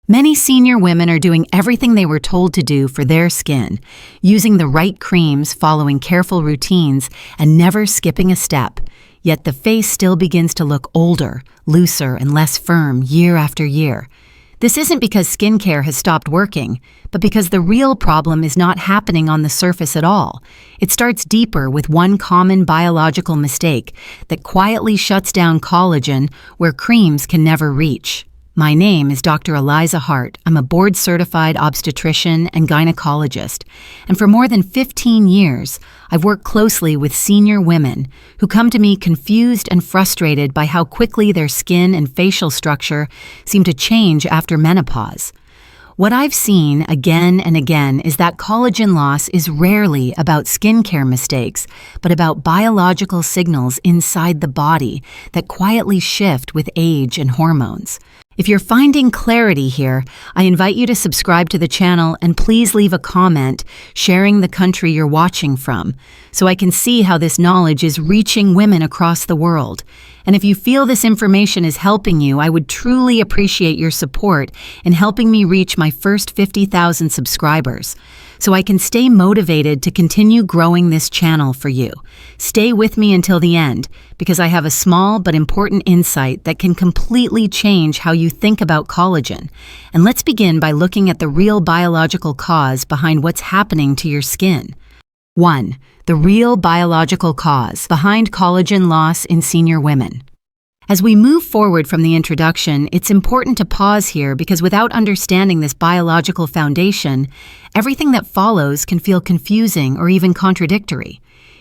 Many senior women are doing everything they were told to do for their skin, using the right creams, following careful routines, and never skipping a step. Yet the face still begins to look older, looser, and less firm year after year. This isn't because skincare has stopped working, but because the real problem is not happening on the surface at all. It starts deeper with one common biological mistake that quietly shuts down collagen where creams can never reach. My name is Dr. Eliza Hart. I'm a board-certified obstetrician and gynecologist, and for more than 15 years, I've worked closely with senior women who come to me confused and frustrated by how quickly their skin and facial structure seem to change after menopause. What I've seen again and again is that collagen loss is rarely about skincare mistakes, but about biological signals inside the body that quietly shift with age and hormones. If you're finding clarity here, I invite you to subscribe to the channel and please leave a comment sharing the country you're watching from, so I can see how this knowledge is reaching women across the world. And if you feel this information is helping you, I would truly appreciate your support in helping me reach my first 50,000 subscribers, so I can stay motivated to continue growing this channel for you. Stay with me until the end, because I have a small but important insight that can completely change how you think about collagen. And let's begin by looking at the real biological cause behind what's happening to your skin. 1. The real biological cause behind collagen loss in senior women. As we move forward from the introduction, it's important to pause here because without understanding this biological foundation, everything that follows can feel confusing or even contradictory.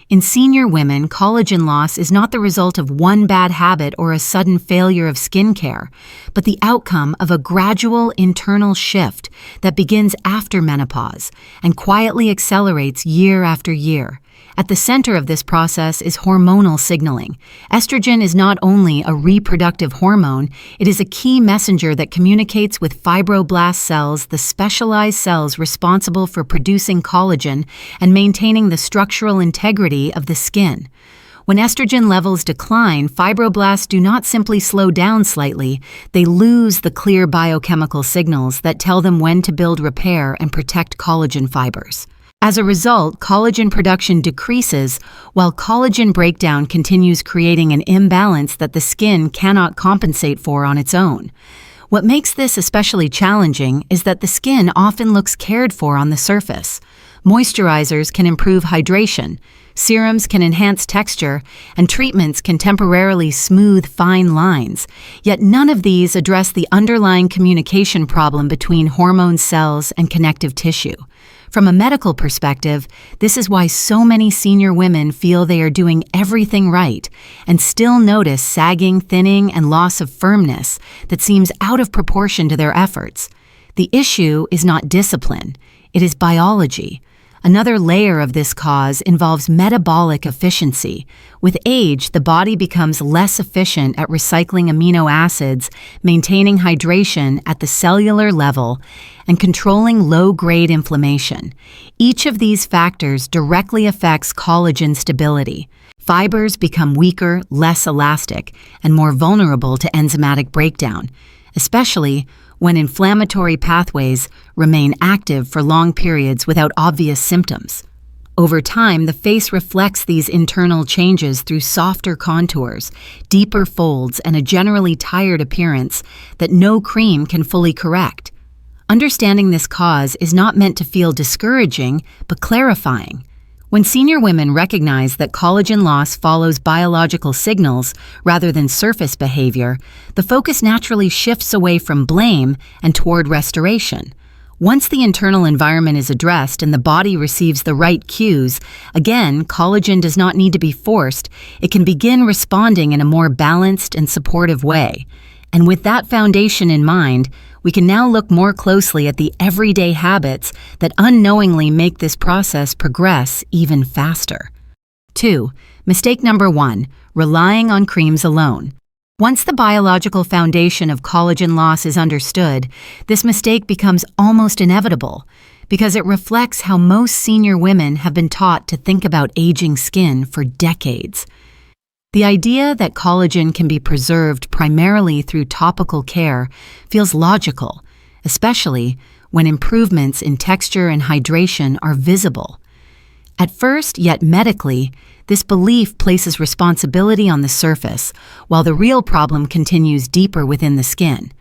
In senior women, collagen loss is not the result of one bad habit or a sudden failure of skincare, but the outcome of a gradual internal shift that begins after menopause and quietly accelerates year after year. At the center of this process is hormonal signaling. Estrogen is not only a reproductive hormone, it is a key messenger that communicates with fibroblast cells, the specialized cells responsible for producing collagen and maintaining the structural integrity of the skin. When estrogen levels decline, fibroblasts do not simply slow down slightly, they lose the clear biochemical signals that tell them when to build, repair, and protect collagen fibers. As a result, collagen production decreases while collagen breakdown continues, creating an imbalance that the skin cannot compensate for on its own. What makes this especially challenging is that the skin often looks cared for on the surface. Moisturizers can improve hydration, serums can enhance texture, and treatments can temporarily smooth fine lines. Yet none of these address the underlying communication problem between hormone cells and connective tissue. From a medical perspective, this is why so many senior women feel they are doing everything right and still notice sagging, thinning, and loss of firmness that seems out of proportion to their efforts. The issue is not discipline, it is biology. Another layer of this cause involves metabolic efficiency. With age, the body becomes less efficient at recycling amino acids, maintaining hydration at the cellular level, and controlling low-grade inflammation. Each of these factors directly affects collagen stability. Fibers become weaker, less elastic, and more vulnerable to enzymatic breakdown, especially when inflammatory pathways remain active for long periods without obvious symptoms. Over time, the face reflects these internal changes through softer contours, deeper folds, and a generally tired appearance that no cream can fully correct. Understanding this cause is not meant to feel discouraging, but clarifying. When senior women recognize that collagen loss follows biological signals rather than surface behavior, the focus naturally shifts away from blame and toward restoration. Once the internal environment is addressed and the body receives the right cues, again, collagen does not need to be forced. It can begin responding in a more balanced and supportive way. And with that foundation in mind, we can now look more closely at the everyday habits that unknowingly make this process progress even faster. 2. Mistake number 1, relying on creams alone. Once the biological foundation of collagen loss is understood, this mistake becomes almost inevitable because it reflects how most senior women have been taught to think about aging skin for decades. The idea that collagen can be preserved primarily through topical care feels logical, especially when improvements in texture and hydration are visible. At first, yet medically, this belief places responsibility on the surface, while the real problem continues deeper within the skin.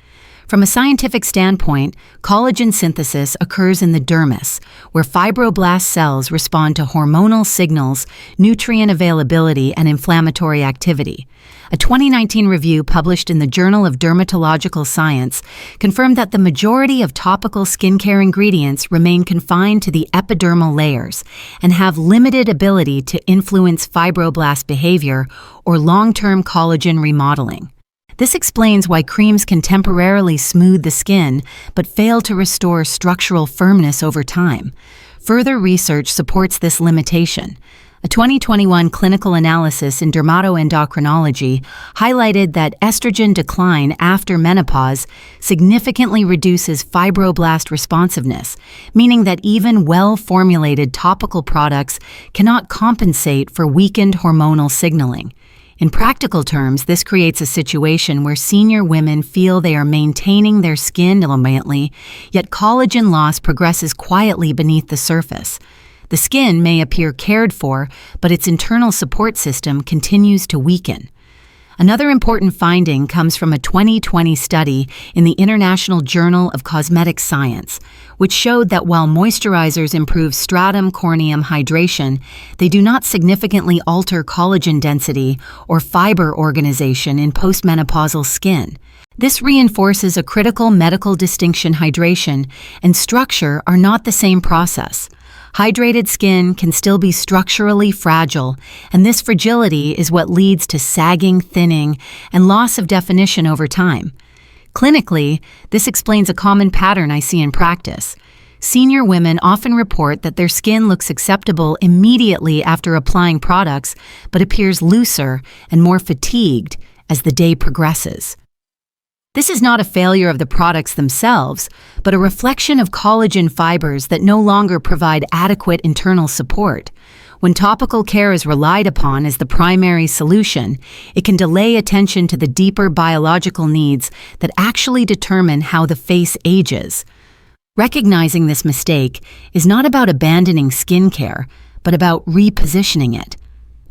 From a scientific standpoint, collagen synthesis occurs in the dermis, where fibroblast cells respond to hormonal signals, nutrient availability, and inflammatory activity. A 2019 review published in the Journal of Dermatological Science confirmed that the majority of topical skincare ingredients remain confined to the epidermal layers and have limited ability to influence fibroblast behavior or long-term collagen remodeling. This explains why creams can temporarily smooth the skin but fail to restore structural firmness over time. Further research supports this limitation. A 2021 clinical analysis in dermatoendocrinology highlighted that estrogen decline after menopause significantly reduces fibroblast responsiveness, meaning that even well-formulated topical products cannot compensate for weakened hormonal signaling. In practical terms, this creates a situation where senior women feel they are maintaining their skin elegantly, yet collagen loss progresses quietly beneath the surface. The skin may appear cared for, but its internal support system continues to weaken. Another important finding comes from a 2020 study in the International Journal of Cosmetic Science, which showed that while moisturizers improve stratum corneum hydration, they do not significantly alter collagen density or fiber organization in postmenopausal skin. This reinforces a critical medical distinction: hydration and structure are not the same process. Hydrated skin can still be structurally fragile, and this fragility is what leads to sagging, thinning, and loss of definition over time. Clinically, this explains a common pattern I see in practice. Senior women often report that their skin looks acceptable immediately after applying products, but appears looser and more fatigued as the day progresses. This is not a failure of the products themselves, but a reflection of collagen fibers that no longer provide adequate internal support. When topical care is relied upon as the primary solution, it can delay attention to the deeper biological needs that actually determine how the face ages. Recognizing this mistake is not about abandoning skincare, but about repositioning it.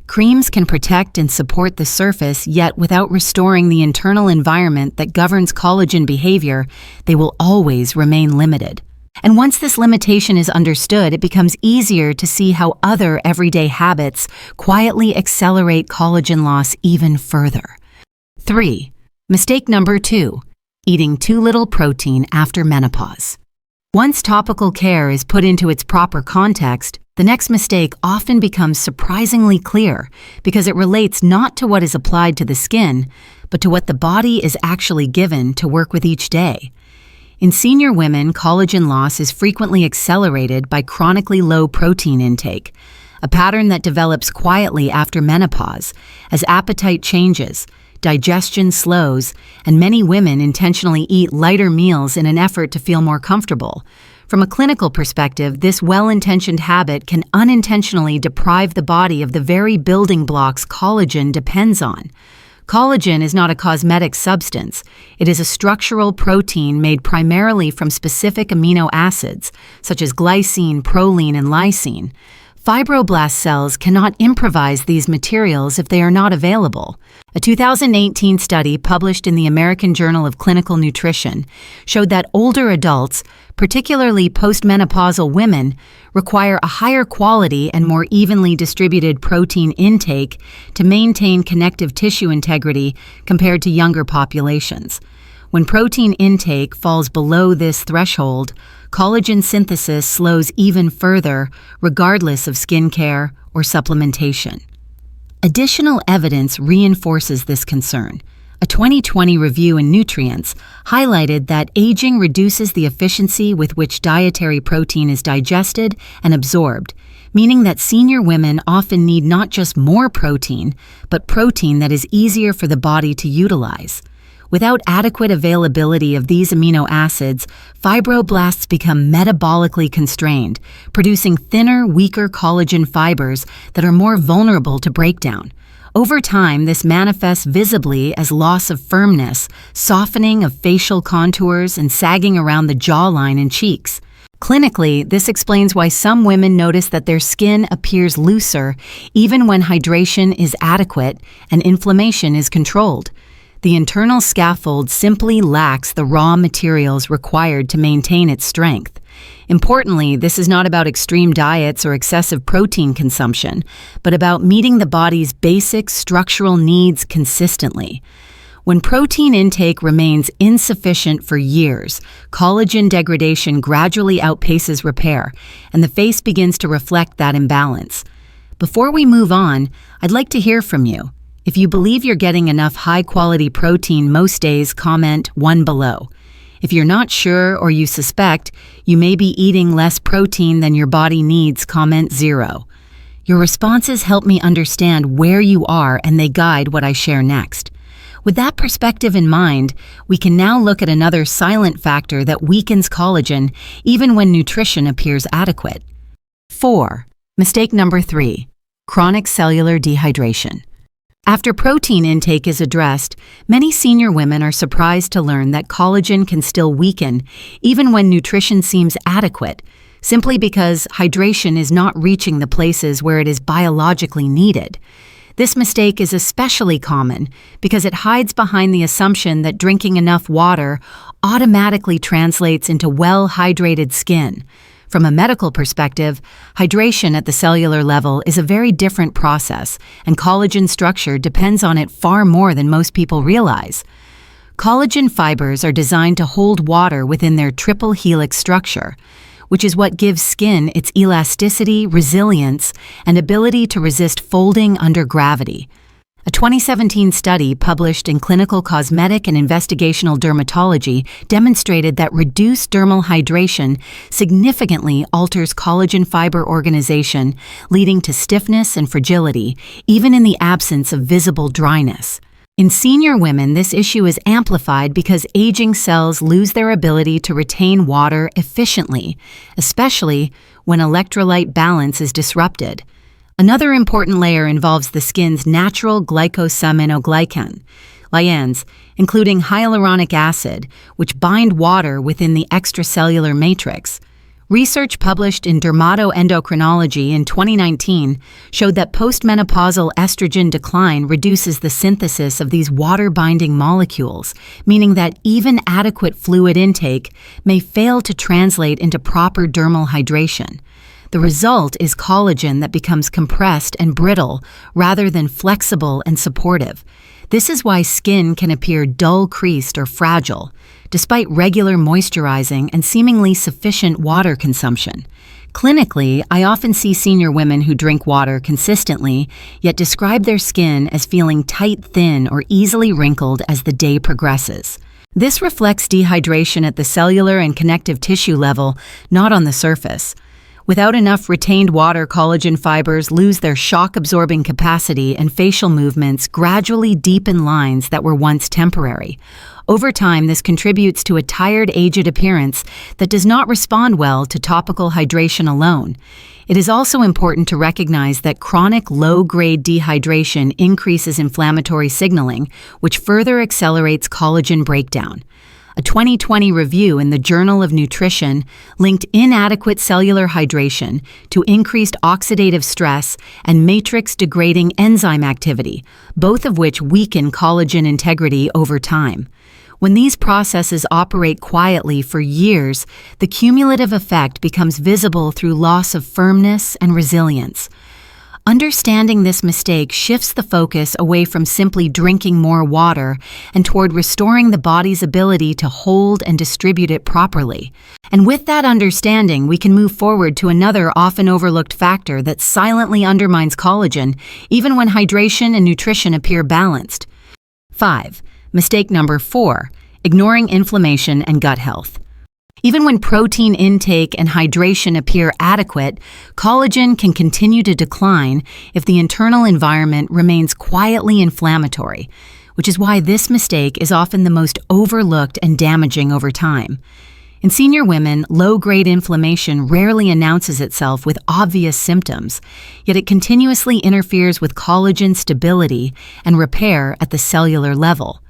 Creams can protect and support the surface, yet without restoring the internal environment that governs collagen behavior, they will always remain limited. And once this limitation is understood, it becomes easier to see how other everyday habits quietly accelerate collagen loss even further. 3. Mistake number 2. Eating too little protein after menopause. Once topical care is put into its proper context, the next mistake often becomes surprisingly clear because it relates not to what is applied to the skin, but to what the body is actually given to work with each day. In senior women, collagen loss is frequently accelerated by chronically low protein intake, a pattern that develops quietly after menopause as appetite changes, digestion slows, and many women intentionally eat lighter meals in an effort to feel more comfortable. From a clinical perspective, this well-intentioned habit can unintentionally deprive the body of the very building blocks collagen depends on. Collagen is not a cosmetic substance. It is a structural protein made primarily from specific amino acids, such as glycine, proline, and lysine. Fibroblast cells cannot improvise these materials if they are not available. A 2018 study published in the American Journal of Clinical Nutrition showed that older adults, particularly postmenopausal women, require a higher quality and more evenly distributed protein intake to maintain connective tissue integrity compared to younger populations. When protein intake falls below this threshold, collagen synthesis slows even further, regardless of skincare or supplementation. Additional evidence reinforces this concern. A 2020 review in Nutrients highlighted that aging reduces the efficiency with which dietary protein is digested and absorbed, meaning that senior women often need not just more protein, but protein that is easier for the body to utilize. Without adequate availability of these amino acids, fibroblasts become metabolically constrained, producing thinner, weaker collagen fibers that are more vulnerable to breakdown. Over time, this manifests visibly as loss of firmness, softening of facial contours, and sagging around the jawline and cheeks. Clinically, this explains why some women notice that their skin appears looser even when hydration is adequate and inflammation is controlled. The internal scaffold simply lacks the raw materials required to maintain its strength. Importantly, this is not about extreme diets or excessive protein consumption, but about meeting the body's basic structural needs consistently. When protein intake remains insufficient for years, collagen degradation gradually outpaces repair, and the face begins to reflect that imbalance. Before we move on, I'd like to hear from you. If you believe you're getting enough high-quality protein most days, comment 1 below. If you're not sure or you suspect you may be eating less protein than your body needs, comment 0. Your responses help me understand where you are and they guide what I share next. With that perspective in mind, we can now look at another silent factor that weakens collagen even when nutrition appears adequate. 4. Mistake number 3. Chronic cellular dehydration. After protein intake is addressed, many senior women are surprised to learn that collagen can still weaken even when nutrition seems adequate, simply because hydration is not reaching the places where it is biologically needed. This mistake is especially common because it hides behind the assumption that drinking enough water automatically translates into well-hydrated skin. From a medical perspective, hydration at the cellular level is a very different process, and collagen structure depends on it far more than most people realize. Collagen fibers are designed to hold water within their triple helix structure, which is what gives skin its elasticity, resilience, and ability to resist folding under gravity. A 2017 study published in Clinical Cosmetic and Investigational Dermatology demonstrated that reduced dermal hydration significantly alters collagen fiber organization, leading to stiffness and fragility, even in the absence of visible dryness. In senior women, this issue is amplified because aging cells lose their ability to retain water efficiently, especially when electrolyte balance is disrupted. Another important layer involves the skin's natural glycosaminoglycan, lians, including hyaluronic acid, which bind water within the extracellular matrix. Research published in Dermatoendocrinology in 2019 showed that postmenopausal estrogen decline reduces the synthesis of these water-binding molecules, meaning that even adequate fluid intake may fail to translate into proper dermal hydration. The result is collagen that becomes compressed and brittle rather than flexible and supportive. This is why skin can appear dull, creased, or fragile, despite regular moisturizing and seemingly sufficient water consumption. Clinically, I often see senior women who drink water consistently, yet describe their skin as feeling tight, thin, or easily wrinkled as the day progresses. This reflects dehydration at the cellular and connective tissue level, not on the surface. Without enough retained water, collagen fibers lose their shock-absorbing capacity and facial movements gradually deepen lines that were once temporary. Over time, this contributes to a tired, aged appearance that does not respond well to topical hydration alone. It is also important to recognize that chronic low-grade dehydration increases inflammatory signaling, which further accelerates collagen breakdown. A 2020 review in the Journal of Nutrition linked inadequate cellular hydration to increased oxidative stress and matrix-degrading enzyme activity, both of which weaken collagen integrity over time. When these processes operate quietly for years, the cumulative effect becomes visible through loss of firmness and resilience. Understanding this mistake shifts the focus away from simply drinking more water and toward restoring the body's ability to hold and distribute it properly. And with that understanding, we can move forward to another often overlooked factor that silently undermines collagen, even when hydration and nutrition appear balanced. 5. Mistake number 4. Ignoring inflammation and gut health. Even when protein intake and hydration appear adequate, collagen can continue to decline if the internal environment remains quietly inflammatory, which is why this mistake is often the most overlooked and damaging over time. In senior women, low-grade inflammation rarely announces itself with obvious symptoms, yet it continuously interferes with collagen stability and repair at the cellular level.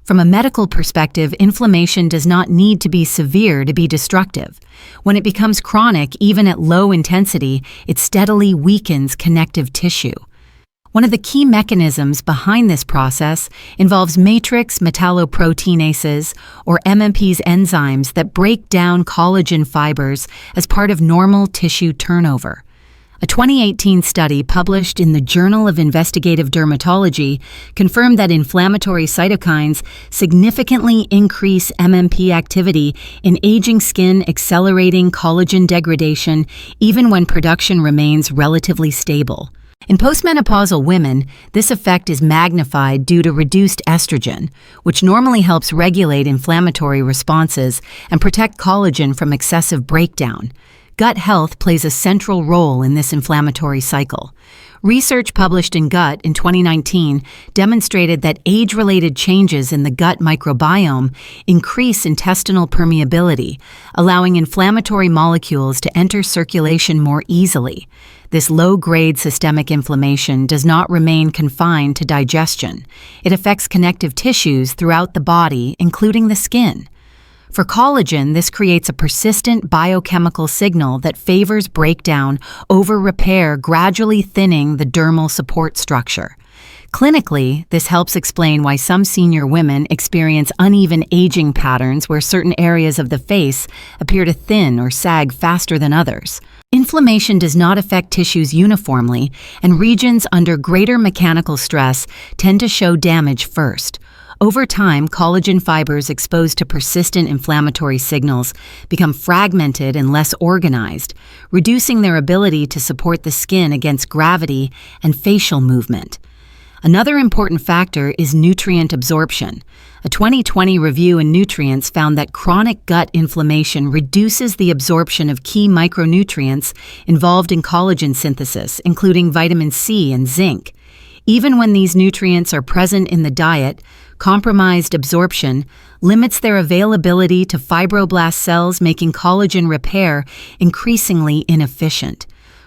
From a medical perspective, inflammation does not need to be severe to be destructive. When it becomes chronic, even at low intensity, it steadily weakens connective tissue. One of the key mechanisms behind this process involves matrix metalloproteinases, or MMPs enzymes that break down collagen fibers as part of normal tissue turnover. A 2018 study published in the Journal of Investigative Dermatology confirmed that inflammatory cytokines significantly increase MMP activity in aging skin, accelerating collagen degradation even when production remains relatively stable. In postmenopausal women, this effect is magnified due to reduced estrogen, which normally helps regulate inflammatory responses and protect collagen from excessive breakdown. Gut health plays a central role in this inflammatory cycle. Research published in Gut in 2019 demonstrated that age-related changes in the gut microbiome increase intestinal permeability, allowing inflammatory molecules to enter circulation more easily. This low-grade systemic inflammation does not remain confined to digestion. It affects connective tissues throughout the body, including the skin. For collagen, this creates a persistent biochemical signal that favors breakdown over repair, gradually thinning the dermal support structure. Clinically, this helps explain why some senior women experience uneven aging patterns where certain areas of the face appear to thin or sag faster than others. Inflammation does not affect tissues uniformly, and regions under greater mechanical stress tend to show damage first. Over time, collagen fibers exposed to persistent inflammatory signals become fragmented and less organized, reducing their ability to support the skin against gravity and facial movement. Another important factor is nutrient absorption. A 2020 review in Nutrients found that chronic gut inflammation reduces the absorption of key micronutrients involved in collagen synthesis, including vitamin C and zinc. Even when these nutrients are present in the diet, compromised absorption limits their availability to fibroblast cells, making collagen repair increasingly inefficient.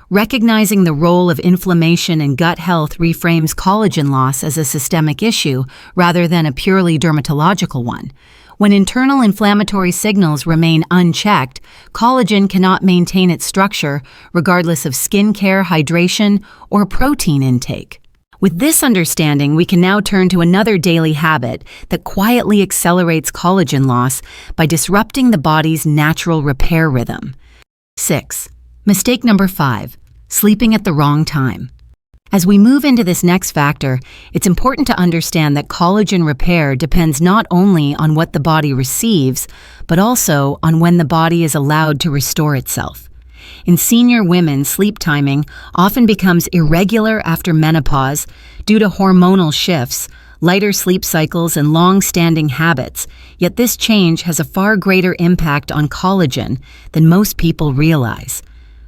Recognizing the role of inflammation in gut health reframes collagen loss as a systemic issue rather than a purely dermatological one. When internal inflammatory signals remain unchecked, collagen cannot maintain its structure regardless of skincare, hydration, or protein intake. With this understanding, we can now turn to another daily habit that quietly accelerates collagen loss by disrupting the body's natural repair rhythm. 6. Mistake number 5. Sleeping at the wrong time. As we move into this next factor, it's important to understand that collagen repair depends not only on what the body receives, but also on when the body is allowed to restore itself. In senior women, sleep timing often becomes irregular after menopause due to hormonal shifts, lighter sleep cycles, and long-standing habits, yet this change has a far greater impact on collagen than most people realize.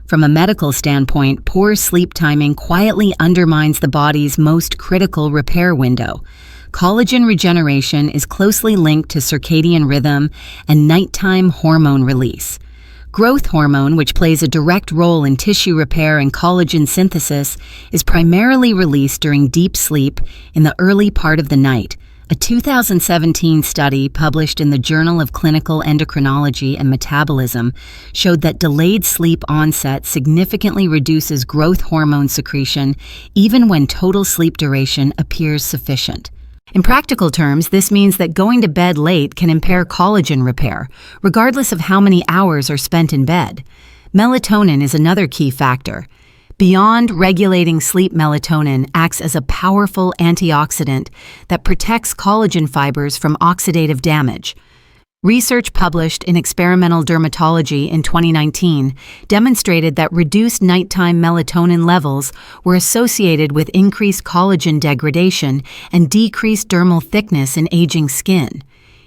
From a medical standpoint, poor sleep timing quietly undermines the body's most critical repair window. Collagen regeneration is closely linked to circadian rhythm and nighttime hormone release. Growth hormone, which plays a direct role in tissue repair and collagen synthesis, is primarily released during deep sleep in the early part of the night. A 2017 study published in the Journal of Clinical Endocrinology and Metabolism showed that delayed sleep onset significantly reduces growth hormone secretion even when total sleep duration appears sufficient. In practical terms, this means that going to bed late can impair collagen repair, regardless of how many hours are spent in bed. Melatonin is another key factor. Beyond regulating sleep, melatonin acts as a powerful antioxidant that protects collagen fibers from oxidative damage. Research published in Experimental Dermatology in 2019 demonstrated that reduced nighttime melatonin levels were associated with increased collagen degradation and decreased dermal thickness in aging skin.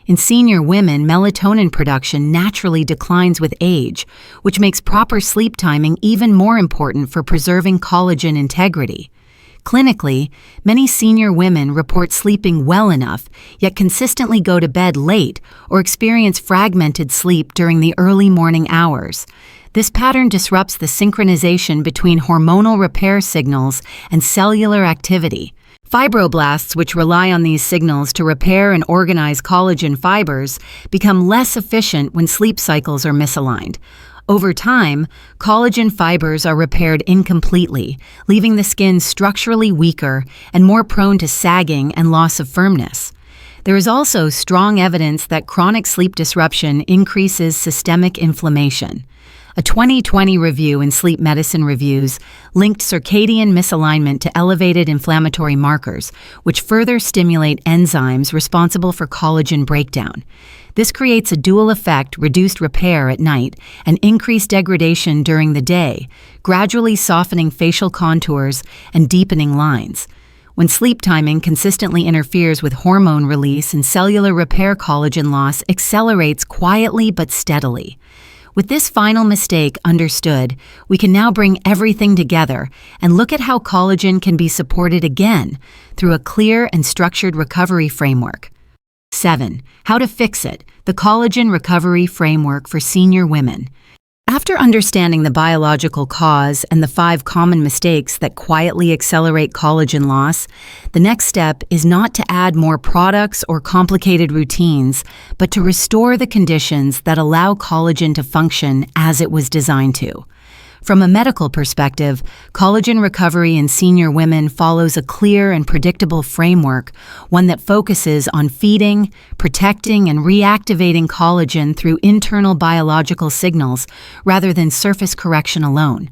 In senior women, melatonin production naturally declines with age, which makes proper sleep timing even more important for preserving collagen integrity. Clinically, many senior women report sleeping well enough, yet consistently go to bed late or experience fragmented sleep during the early morning hours. This pattern disrupts the synchronization between hormonal repair signals and cellular activity. Fibroblasts, which rely on these signals to repair and organize collagen fibers, become less efficient when sleep cycles are misaligned. Over time, collagen fibers are repaired incompletely, leaving the skin structurally weaker and more prone to sagging and loss of firmness. There is also strong evidence that chronic sleep disruption increases systemic inflammation. A 2020 review in Sleep Medicine Reviews linked circadian misalignment to elevated inflammatory markers, which further stimulate enzymes responsible for collagen breakdown. This creates a dual effect: reduced repair at night and increased degradation during the day, gradually softening facial contours and deepening lines. When sleep timing consistently interferes with hormone release and cellular repair, collagen loss accelerates quietly but steadily. With this final mistake understood, we can now bring everything together and look at how collagen can be supported again through a clear and structured recovery framework. 7. How to fix it: the collagen recovery framework for senior women. After understanding the biological cause and the 5 common mistakes that quietly accelerate collagen loss, the next step is not to add more products or complicated routines, but to restore the conditions that allow collagen to function as it was designed to. From a medical perspective, collagen recovery in senior women follows a clear and predictable framework, one that focuses on feeding, protecting, and reactivating collagen through internal biological signals rather than surface correction alone.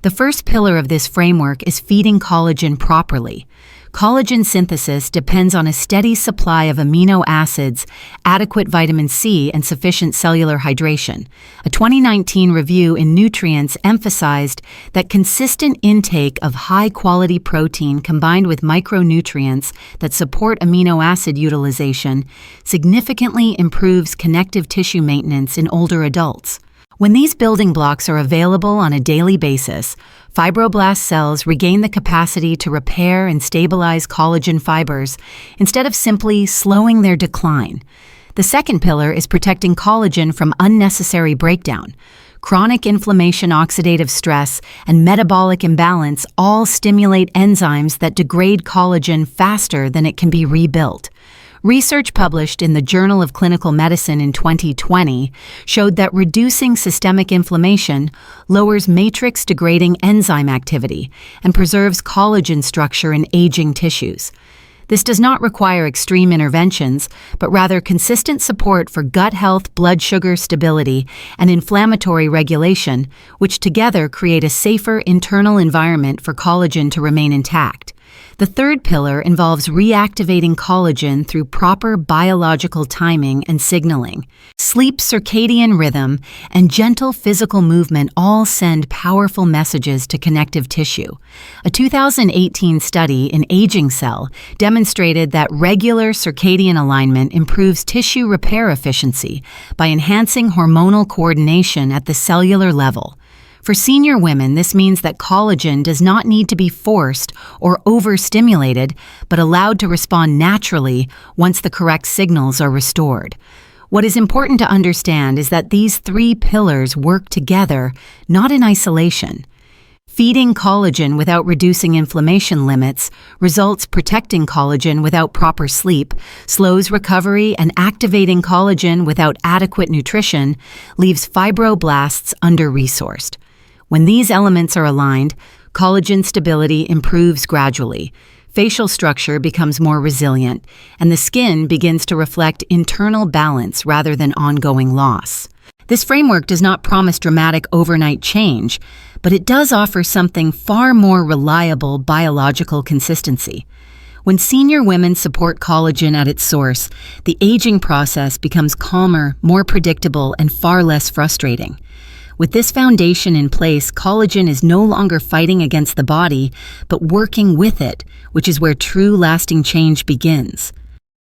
The first pillar of this framework is feeding collagen properly. Collagen synthesis depends on a steady supply of amino acids, adequate vitamin C, and sufficient cellular hydration. A 2019 review in Nutrients emphasized that consistent intake of high-quality protein combined with micronutrients that support amino acid utilization significantly improves connective tissue maintenance in older adults. When these building blocks are available on a daily basis, fibroblast cells regain the capacity to repair and stabilize collagen fibers instead of simply slowing their decline. The second pillar is protecting collagen from unnecessary breakdown. Chronic inflammation, oxidative stress, and metabolic imbalance all stimulate enzymes that degrade collagen faster than it can be rebuilt. Research published in the Journal of Clinical Medicine in 2020 showed that reducing systemic inflammation lowers matrix-degrading enzyme activity and preserves collagen structure in aging tissues. This does not require extreme interventions, but rather consistent support for gut health, blood sugar stability, and inflammatory regulation, which together create a safer internal environment for collagen to remain intact. The third pillar involves reactivating collagen through proper biological timing and signaling. Sleep, circadian rhythm, and gentle physical movement all send powerful messages to connective tissue. A 2018 study in Aging Cell demonstrated that regular circadian alignment improves tissue repair efficiency by enhancing hormonal coordination at the cellular level. For senior women, this means that collagen does not need to be forced or overstimulated, but allowed to respond naturally once the correct signals are restored. What is important to understand is that these 3 pillars work together, not in isolation. Feeding collagen without reducing inflammation limits results protecting collagen without proper sleep, slows recovery, and activating collagen without adequate nutrition leaves fibroblasts under-resourced. When these elements are aligned, collagen stability improves gradually, facial structure becomes more resilient, and the skin begins to reflect internal balance rather than ongoing loss. This framework does not promise dramatic overnight change, but it does offer something far more reliable: biological consistency. When senior women support collagen at its source, the aging process becomes calmer, more predictable, and far less frustrating. With this foundation in place, collagen is no longer fighting against the body, but working with it, which is where true lasting change begins.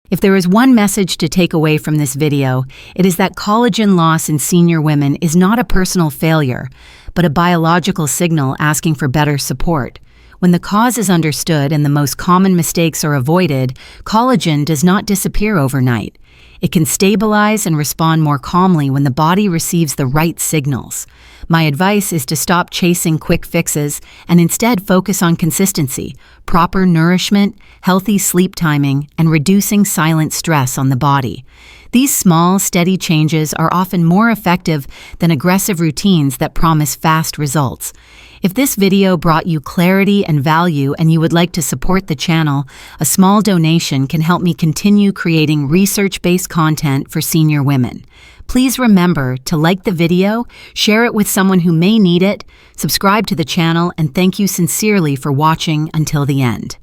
If there is one message to take away from this video, it is that collagen loss in senior women is not a personal failure, but a biological signal asking for better support. When the cause is understood and the most common mistakes are avoided, collagen does not disappear overnight. It can stabilize and respond more calmly when the body receives the right signals. My advice is to stop chasing quick fixes and instead focus on consistency, proper nourishment, healthy sleep timing, and reducing silent stress on the body. These small, steady changes are often more effective than aggressive routines that promise fast results. If this video brought you clarity and value and you would like to support the channel, a small donation can help me continue creating research-based content for senior women. Please remember to like the video, share it with someone who may need it, subscribe to the channel, and thank you sincerely for watching until the end.